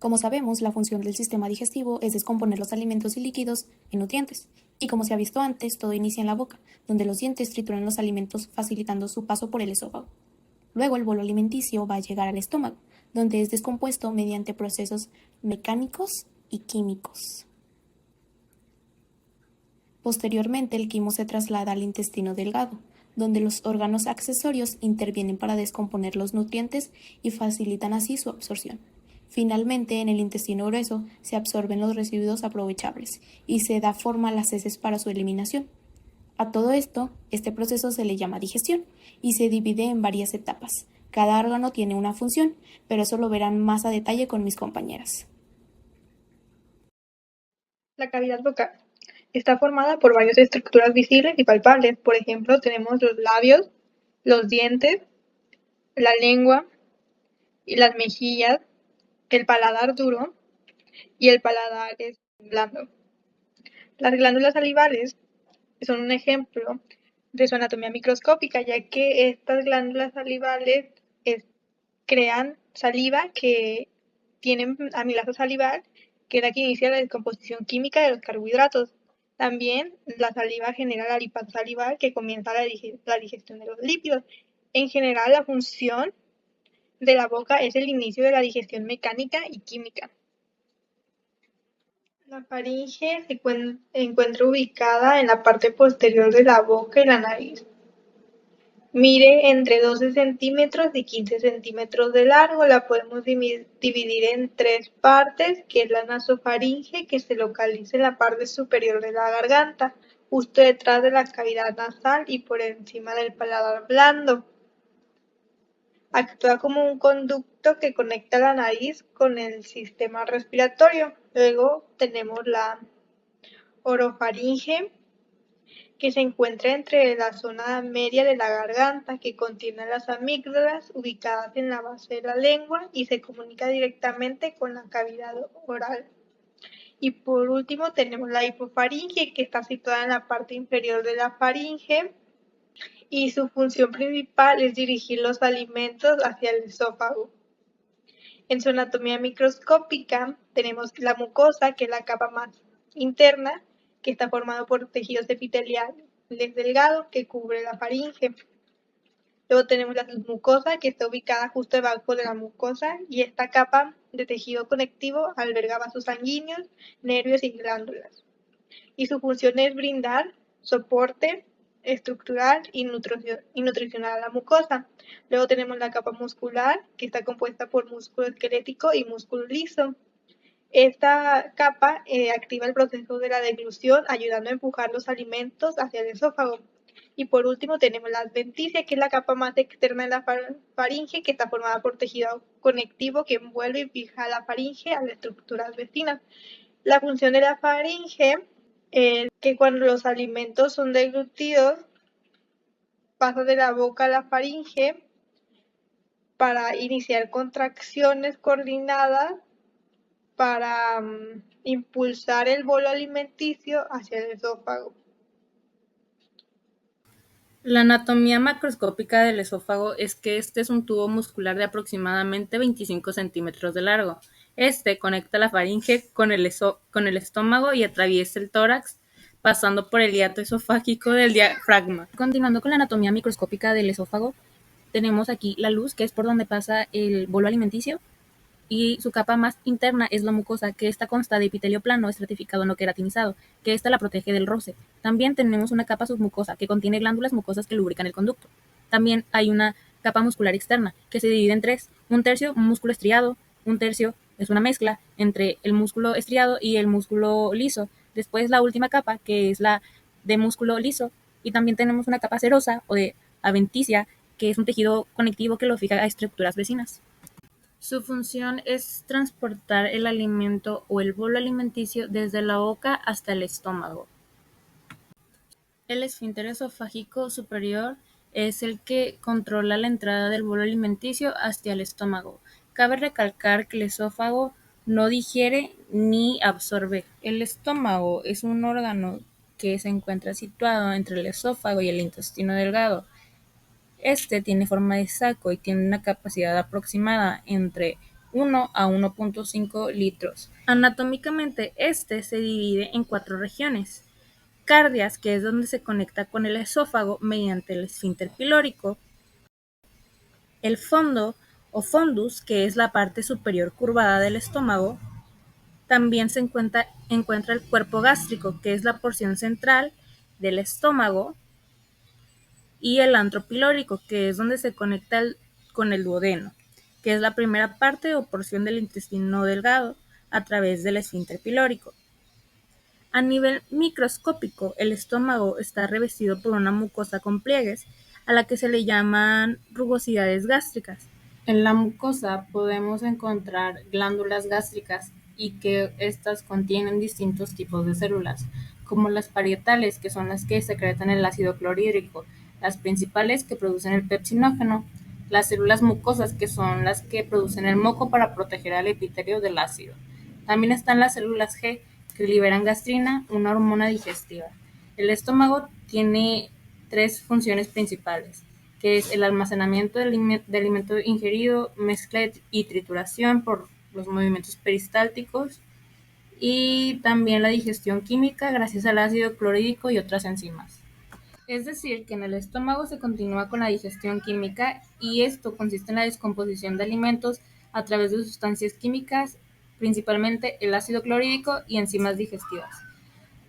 Como sabemos, la función del sistema digestivo es descomponer los alimentos y líquidos en nutrientes, y como se ha visto antes, todo inicia en la boca, donde los dientes trituran los alimentos facilitando su paso por el esófago. Luego el bolo alimenticio va a llegar al estómago, donde es descompuesto mediante procesos mecánicos y químicos. Posteriormente el quimo se traslada al intestino delgado, donde los órganos accesorios intervienen para descomponer los nutrientes y facilitan así su absorción. Finalmente, en el intestino grueso se absorben los residuos aprovechables y se da forma a las heces para su eliminación. A todo esto, este proceso se le llama digestión y se divide en varias etapas. Cada órgano tiene una función, pero eso lo verán más a detalle con mis compañeras. La cavidad vocal está formada por varias estructuras visibles y palpables. Por ejemplo, tenemos los labios, los dientes, la lengua y las mejillas, el paladar duro y el paladar blando. Las glándulas salivales son un ejemplo de su anatomía microscópica, ya que estas glándulas salivales crean saliva que tienen amilasa salival, que es la que inicia la descomposición química de los carbohidratos. También la saliva genera la lipasa salival, que comienza la digestión de los lípidos. En general, la función de la boca es el inicio de la digestión mecánica y química. La faringe se encuentra ubicada en la parte posterior de la boca y la nariz. Mide entre 12 centímetros y 15 centímetros de largo. La podemos dividir en tres partes, que es la nasofaringe, que se localiza en la parte superior de la garganta, justo detrás de la cavidad nasal y por encima del paladar blando. Actúa como un conducto que conecta la nariz con el sistema respiratorio. Luego tenemos la orofaringe, que se encuentra entre la zona media de la garganta, que contiene las amígdalas ubicadas en la base de la lengua y se comunica directamente con la cavidad oral. Y por último tenemos la hipofaringe, que está situada en la parte inferior de la faringe y su función principal es dirigir los alimentos hacia el esófago. En su anatomía microscópica tenemos la mucosa, que es la capa más interna, que está formado por tejidos epiteliales delgados que cubre la faringe. Luego tenemos la submucosa, que está ubicada justo debajo de la mucosa, y esta capa de tejido conectivo alberga vasos sanguíneos, nervios y glándulas. Y su función es brindar soporte estructural y nutricional a la mucosa. Luego tenemos la capa muscular, que está compuesta por músculo esquelético y músculo liso. Esta capa activa el proceso de la deglución, ayudando a empujar los alimentos hacia el esófago. Y por último tenemos la adventicia, que es la capa más externa de la faringe, que está formada por tejido conectivo que envuelve y fija la faringe a las estructuras vecinas. La función de la faringe es que cuando los alimentos son deglutidos, pasa de la boca a la faringe para iniciar contracciones coordinadas para impulsar el bolo alimenticio hacia el esófago. La anatomía macroscópica del esófago es que este es un tubo muscular de aproximadamente 25 centímetros de largo. Este conecta la faringe con el estómago y atraviesa el tórax, pasando por el hiato esofágico del diafragma. Continuando con la anatomía microscópica del esófago, tenemos aquí la luz, que es por donde pasa el bolo alimenticio, y su capa más interna es la mucosa, que esta consta de epitelio plano estratificado no queratinizado, que esta la protege del roce. También tenemos una capa submucosa, que contiene glándulas mucosas que lubrican el conducto. También hay una capa muscular externa, que se divide en tres: un tercio músculo estriado, un tercio es una mezcla entre el músculo estriado y el músculo liso. Después la última capa, que es la de músculo liso, y también tenemos una capa serosa o de adventicia, que es un tejido conectivo que lo fija a estructuras vecinas. Su función es transportar el alimento o el bolo alimenticio desde la boca hasta el estómago. El esfínter esofágico superior es el que controla la entrada del bolo alimenticio hacia el estómago. Cabe recalcar que el esófago no digiere ni absorbe. El estómago es un órgano que se encuentra situado entre el esófago y el intestino delgado. Este tiene forma de saco y tiene una capacidad aproximada entre 1 a 1.5 litros. Anatómicamente, este se divide en 4 regiones. Cardias, que es donde se conecta con el esófago mediante el esfínter pilórico. El fondo o fundus, que es la parte superior curvada del estómago. También se encuentra el cuerpo gástrico, que es la porción central del estómago, y el antro pilórico, que es donde se conecta con el duodeno, que es la primera parte o porción del intestino delgado a través del esfínter pilórico. A nivel microscópico, el estómago está revestido por una mucosa con pliegues, a la que se le llaman rugosidades gástricas. En la mucosa podemos encontrar glándulas gástricas y que estas contienen distintos tipos de células, como las parietales, que son las que secretan el ácido clorhídrico, las principales que producen el pepsinógeno, las células mucosas, que son las que producen el moco para proteger al epitelio del ácido. También están las células G, que liberan gastrina, una hormona digestiva. El estómago tiene 3 funciones principales, que es el almacenamiento de alimento ingerido, mezcla y trituración por los movimientos peristálticos, y también la digestión química gracias al ácido clorhídrico y otras enzimas. Es decir, que en el estómago se continúa con la digestión química, y esto consiste en la descomposición de alimentos a través de sustancias químicas, principalmente el ácido clorhídrico y enzimas digestivas.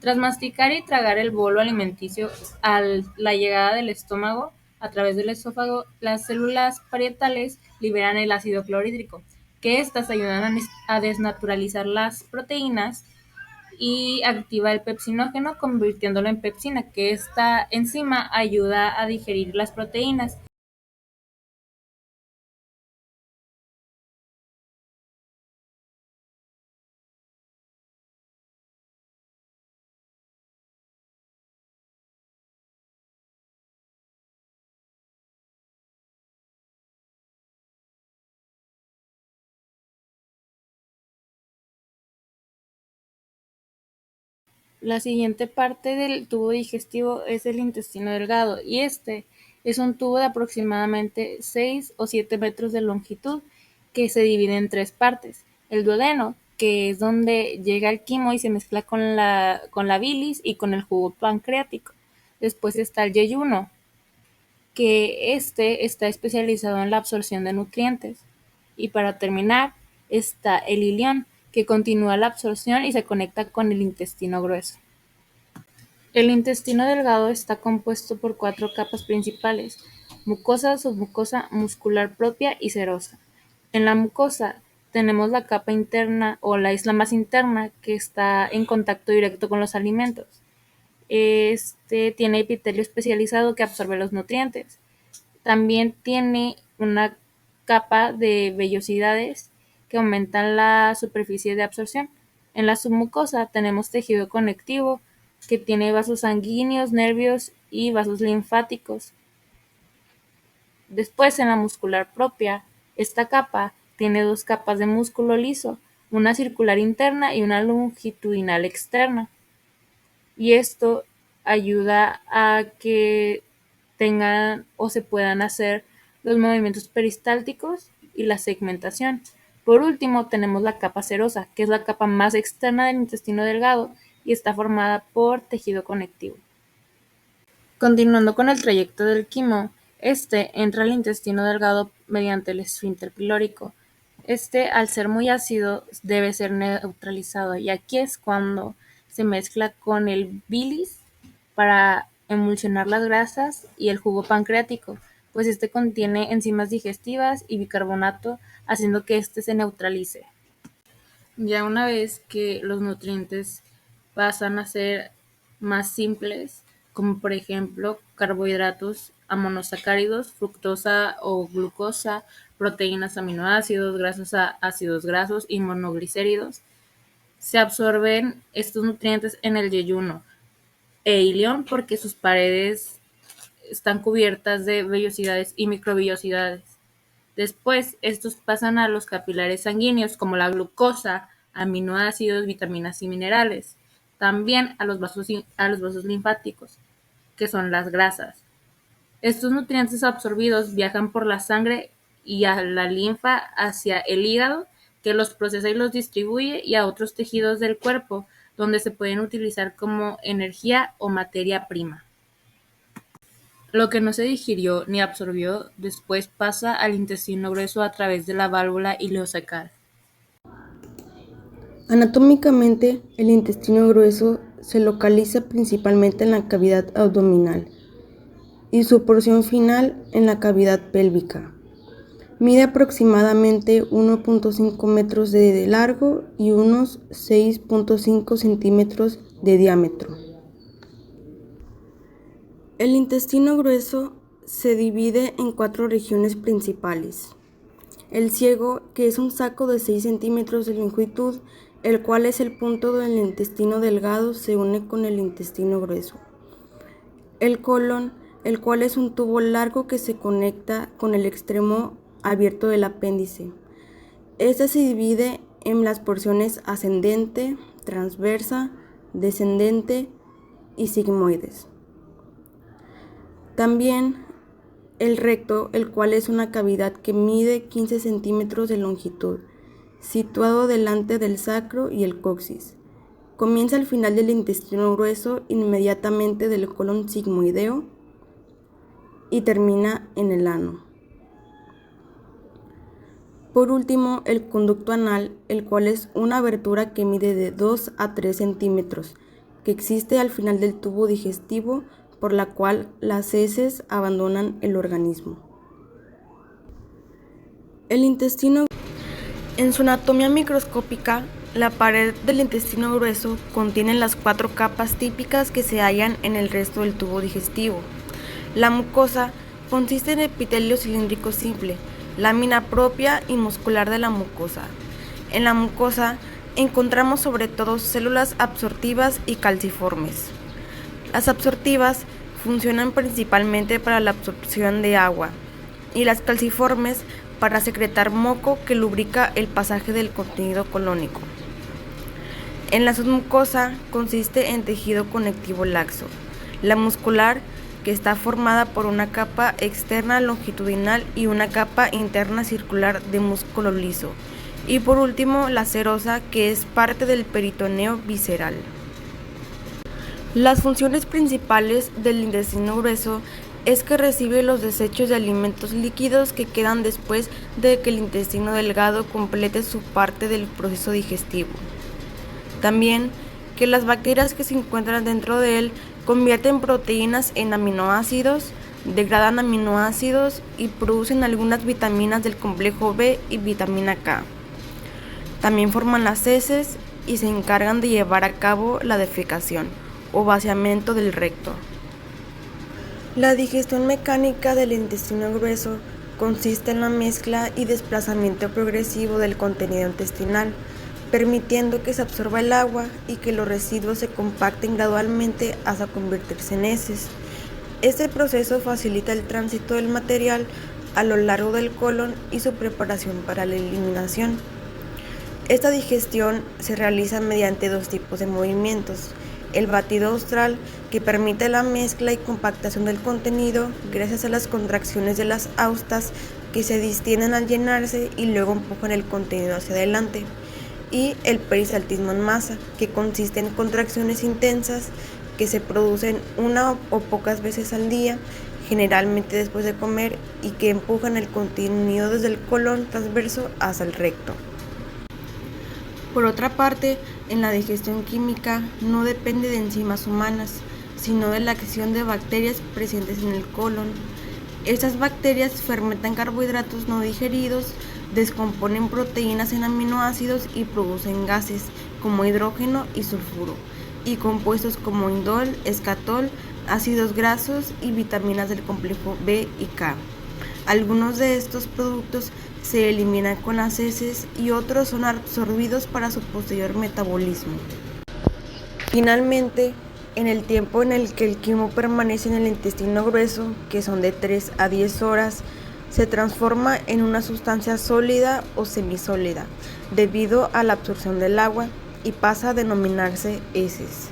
Tras masticar y tragar el bolo alimenticio, a la llegada del estómago a través del esófago, las células parietales liberan el ácido clorhídrico, que estas ayudan a desnaturalizar las proteínas y activa el pepsinógeno, convirtiéndolo en pepsina, que esta enzima ayuda a digerir las proteínas. La siguiente parte del tubo digestivo es el intestino delgado, y este es un tubo de aproximadamente 6 o 7 metros de longitud, que se divide en 3 partes. El duodeno, que es donde llega el quimo y se mezcla con la bilis y con el jugo pancreático. Después está el yeyuno, que este está especializado en la absorción de nutrientes. Y para terminar está el ilión, que continúa la absorción y se conecta con el intestino grueso. El intestino delgado está compuesto por 4 capas principales: mucosa, submucosa, muscular propia y serosa. En la mucosa tenemos la capa interna o la isla más interna, que está en contacto directo con los alimentos. Este tiene epitelio especializado que absorbe los nutrientes. También tiene una capa de vellosidades que aumentan la superficie de absorción. En la submucosa tenemos tejido conectivo, que tiene vasos sanguíneos, nervios y vasos linfáticos. Después, en la muscular propia, esta capa tiene 2 capas de músculo liso, una circular interna y una longitudinal externa. Y esto ayuda a que tengan o se puedan hacer los movimientos peristálticos y la segmentación. Por último, tenemos la capa serosa, que es la capa más externa del intestino delgado y está formada por tejido conectivo. Continuando con el trayecto del quimo, este entra al intestino delgado mediante el esfínter pilórico. Este, al ser muy ácido, debe ser neutralizado, y aquí es cuando se mezcla con el bilis para emulsionar las grasas y el jugo pancreático, pues este contiene enzimas digestivas y bicarbonato, haciendo que este se neutralice. Ya una vez que los nutrientes pasan a ser más simples, como por ejemplo carbohidratos amonosacáridos, fructosa o glucosa, proteínas, aminoácidos, grasas, ácidos grasos y monoglicéridos, se absorben estos nutrientes en el yeyuno e ilión, porque sus paredes están cubiertas de vellosidades y microvellosidades. Después, estos pasan a los capilares sanguíneos, como la glucosa, aminoácidos, vitaminas y minerales. También a los vasos linfáticos, que son las grasas. Estos nutrientes absorbidos viajan por la sangre y a la linfa hacia el hígado, que los procesa y los distribuye, y a otros tejidos del cuerpo, donde se pueden utilizar como energía o materia prima. Lo que no se digirió ni absorbió después pasa al intestino grueso a través de la válvula ileocecal. Anatómicamente, el intestino grueso se localiza principalmente en la cavidad abdominal y su porción final en la cavidad pélvica. Mide aproximadamente 1.5 metros de largo y unos 6.5 centímetros de diámetro. El intestino grueso se divide en 4 regiones principales. El ciego, que es un saco de 6 centímetros de longitud, el cual es el punto donde el intestino delgado se une con el intestino grueso. El colon, el cual es un tubo largo que se conecta con el extremo abierto del apéndice. Este se divide en las porciones ascendente, transversa, descendente y sigmoides. También el recto, el cual es una cavidad que mide 15 centímetros de longitud, situado delante del sacro y el coxis. Comienza al final del intestino grueso, inmediatamente del colon sigmoideo, y termina en el ano. Por último, el conducto anal, el cual es una abertura que mide de 2 a 3 centímetros, que existe al final del tubo digestivo, por la cual las heces abandonan el organismo. El intestino. En su anatomía microscópica, la pared del intestino grueso contiene las 4 capas típicas que se hallan en el resto del tubo digestivo. La mucosa consiste en epitelio cilíndrico simple, lámina propia y muscular de la mucosa. En la mucosa encontramos sobre todo células absortivas y calciformes. Las absortivas funcionan principalmente para la absorción de agua y las calciformes para secretar moco que lubrica el pasaje del contenido colónico. En la submucosa consiste en tejido conectivo laxo. La muscular, que está formada por una capa externa longitudinal y una capa interna circular de músculo liso. Y por último, la serosa, que es parte del peritoneo visceral. Las funciones principales del intestino grueso es que recibe los desechos de alimentos líquidos que quedan después de que el intestino delgado complete su parte del proceso digestivo. También que las bacterias que se encuentran dentro de él convierten proteínas en aminoácidos, degradan aminoácidos y producen algunas vitaminas del complejo B y vitamina K. También forman las heces y se encargan de llevar a cabo la defecación o vaciamiento del recto. La digestión mecánica del intestino grueso consiste en la mezcla y desplazamiento progresivo del contenido intestinal, permitiendo que se absorba el agua y que los residuos se compacten gradualmente hasta convertirse en heces. Este proceso facilita el tránsito del material a lo largo del colon y su preparación para la eliminación. Esta digestión se realiza mediante 2 tipos de movimientos: el batido austral, que permite la mezcla y compactación del contenido gracias a las contracciones de las austas que se distienden al llenarse y luego empujan el contenido hacia adelante, y el perisaltismo en masa, que consiste en contracciones intensas que se producen una o pocas veces al día, generalmente después de comer, y que empujan el contenido desde el colon transverso hacia el recto. Por otra parte, en la digestión química no depende de enzimas humanas, sino de la acción de bacterias presentes en el colon. Estas bacterias fermentan carbohidratos no digeridos, descomponen proteínas en aminoácidos y producen gases como hidrógeno y sulfuro, y compuestos como indol, escatol, ácidos grasos y vitaminas del complejo B y K. Algunos de estos productos se eliminan con las heces y otros son absorbidos para su posterior metabolismo. Finalmente, en el tiempo en el que el quimo permanece en el intestino grueso, que son de 3 a 10 horas, se transforma en una sustancia sólida o semisólida debido a la absorción del agua y pasa a denominarse heces.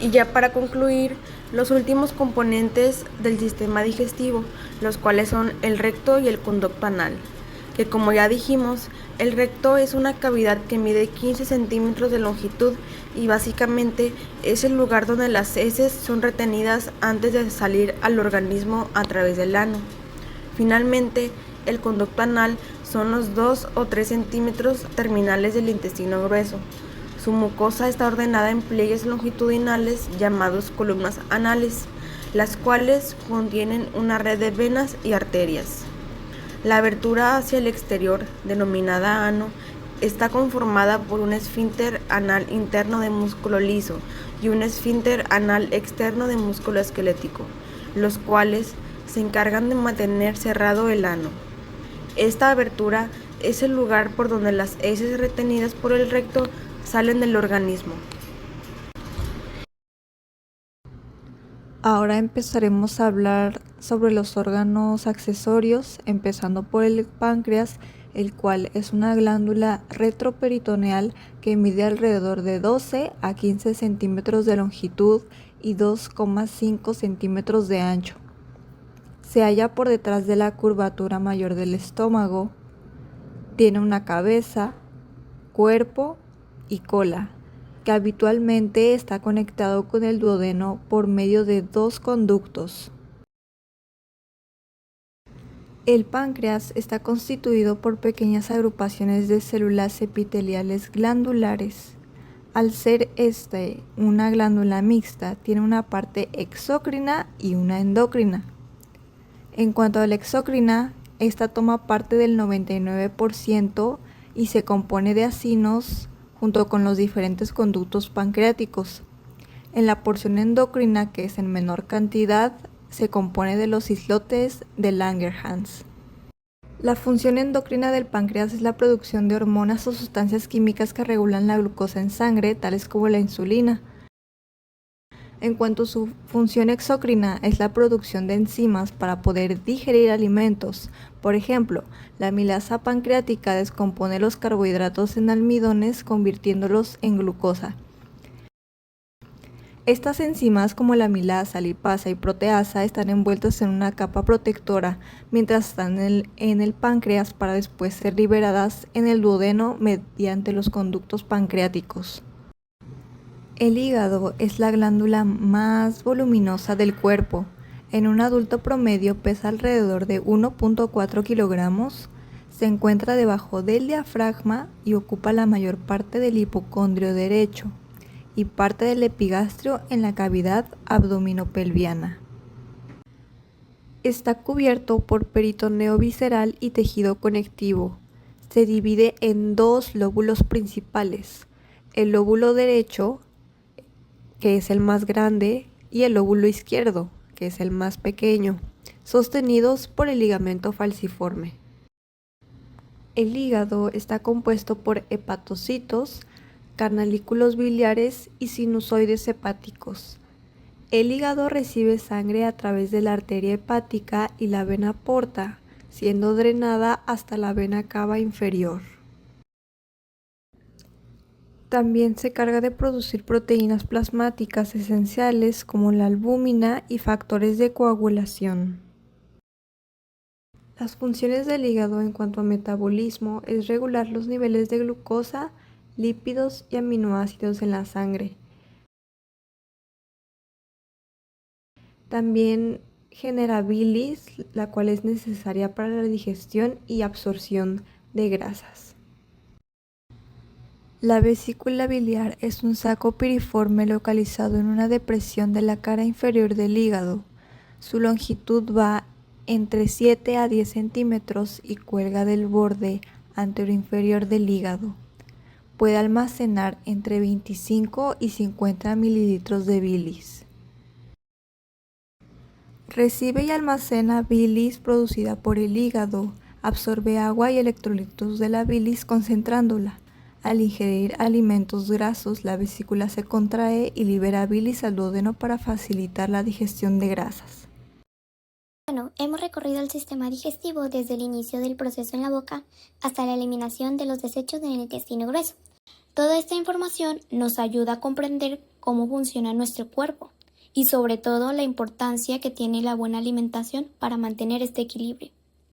Y ya para concluir, los últimos componentes del sistema digestivo, los cuales son el recto y el conducto anal, que como ya dijimos, El recto es una cavidad que mide 15 centímetros de longitud y básicamente es el lugar donde las heces son retenidas antes de salir al organismo a través del ano. Finalmente, el conducto anal son los 2 o 3 centímetros terminales del intestino grueso. Su mucosa está ordenada en pliegues longitudinales llamados columnas anales, las cuales contienen una red de venas y arterias. La abertura hacia el exterior, denominada ano, está conformada por un esfínter anal interno de músculo liso y un esfínter anal externo de músculo esquelético, los cuales se encargan de mantener cerrado el ano. Esta abertura es el lugar por donde las heces retenidas por el recto salen del organismo. Ahora empezaremos a hablar sobre los órganos accesorios, empezando por el páncreas, el cual es una glándula retroperitoneal que mide alrededor de 12 a 15 centímetros de longitud y 2,5 centímetros de ancho. Se halla por detrás de la curvatura mayor del estómago. Tiene una cabeza, cuerpo y cola, que habitualmente está conectado con el duodeno por medio de 2 conductos. El páncreas está constituido por pequeñas agrupaciones de células epiteliales glandulares. Al ser una glándula mixta, tiene una parte exócrina y una endocrina. En cuanto a la exócrina, esta toma parte del 99% y se compone de acinos junto con los diferentes conductos pancreáticos. En la porción endocrina, que es en menor cantidad, se compone de los islotes de Langerhans. La función endocrina del páncreas es la producción de hormonas o sustancias químicas que regulan la glucosa en sangre, tales como la insulina. En cuanto a su función exócrina, es la producción de enzimas para poder digerir alimentos. Por ejemplo, la amilasa pancreática descompone los carbohidratos en almidones, convirtiéndolos en glucosa. Estas enzimas, como la amilasa, lipasa y proteasa, están envueltas en una capa protectora mientras están en el páncreas para después ser liberadas en el duodeno mediante los conductos pancreáticos. El hígado es la glándula más voluminosa del cuerpo. En un adulto promedio pesa alrededor de 1,4 kilogramos, se encuentra debajo del diafragma y ocupa la mayor parte del hipocondrio derecho y parte del epigastrio en la cavidad abdominopelviana. Está cubierto por peritoneo visceral y tejido conectivo. Se divide en 2 lóbulos principales: el lóbulo derecho, que es el más grande, y el lóbulo izquierdo, que es el más pequeño, sostenidos por el ligamento falciforme. El hígado está compuesto por hepatocitos, canalículos biliares y sinusoides hepáticos. El hígado recibe sangre a través de la arteria hepática y la vena porta, siendo drenada hasta la vena cava inferior. También se encarga de producir proteínas plasmáticas esenciales como la albúmina y factores de coagulación. Las funciones del hígado en cuanto a metabolismo es regular los niveles de glucosa, lípidos y aminoácidos en la sangre. También genera bilis, la cual es necesaria para la digestión y absorción de grasas. La vesícula biliar es un saco piriforme localizado en una depresión de la cara inferior del hígado. Su longitud va entre 7 a 10 centímetros y cuelga del borde anteroinferior del hígado. Puede almacenar entre 25 y 50 mililitros de bilis. Recibe y almacena bilis producida por el hígado, absorbe agua y electrolitos de la bilis concentrándola. Al ingerir alimentos grasos, la vesícula se contrae y libera bilis al duodeno para facilitar la digestión de grasas. Bueno, hemos recorrido el sistema digestivo desde el inicio del proceso en la boca hasta la eliminación de los desechos en el intestino grueso. Toda esta información nos ayuda a comprender cómo funciona nuestro cuerpo y sobre todo la importancia que tiene la buena alimentación para mantener este equilibrio.